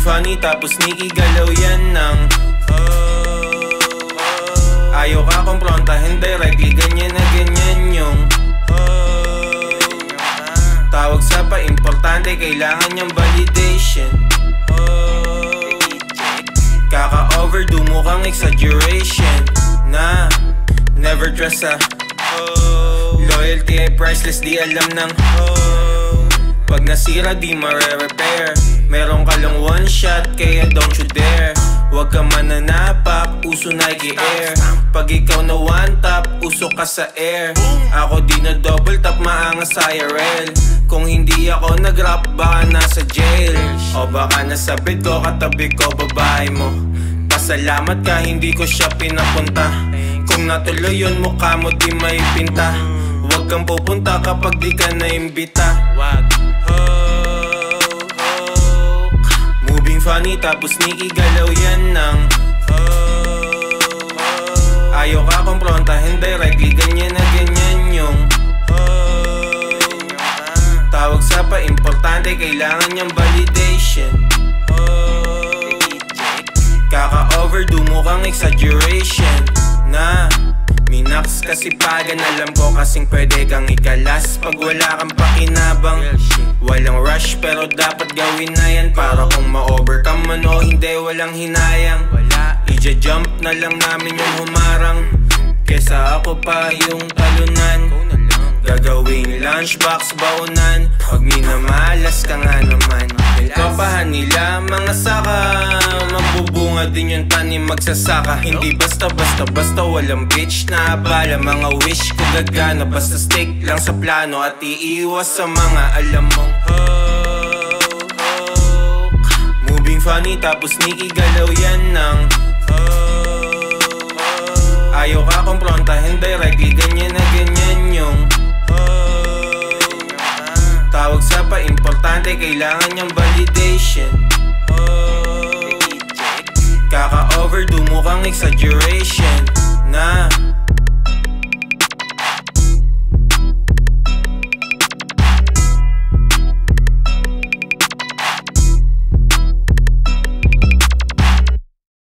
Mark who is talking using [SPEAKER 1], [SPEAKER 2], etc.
[SPEAKER 1] funny tapos nikigalaw yan ng ayaw ka komprontahin directly, ganyan na ganyan yung tawag sa pa-importante, kailangan niyang validation. Kaka-overdo mo kang exaggeration na never trust sa loyalty ay priceless, di alam ng pag nasira di mare-repair. Meron ka lang one shot kaya don't you dare. Huwag ka mananapak, uso Nike Air. Pag ikaw na one tap, usok ka sa air. Ako di na double tap, maangas sa IRL. Kung hindi ako nag-rap, baka nasa jail. O baka nasa bed ko, katabi ko babae mo. Pasalamat ka, hindi ko siya pinapunta. Kung natuloy yun, mukha mo di may pinta. Huwag kang pupunta kapag di ka naimbita. Moving funny tapos nikigalaw yan ng ayaw ka komprontahin directly, ganyan na ganyan yung tawag sa pa-importante, kailangan niyang validation. Kaka-overdo mo kang exaggeration na minax kasi pagan. Alam ko kasing pwede kang ikalas pag wala kang pakinabang. Walang rush pero dapat gawin na yan para kung ma-overcome man o hindi, walang hinayang. Ija-jump na lang namin yung humarang kesa ako pa yung talunan. Gagawing lunchbox baunan pag minamalas ka nga naman. Kapahan nila mga saka, magbubunga din yung tanim magsasaka. Hindi basta walang bitch na abala. Mga wish ko gagana basta stick lang sa plano at iiwas sa mga alam mong moving funny tapos nikigalaw yan ng ayaw ka komprontahin directly, ganyan na ganyan yung tawag sa pa-importante, kailangan niyang validation. Kaka-overdo mo kang exaggeration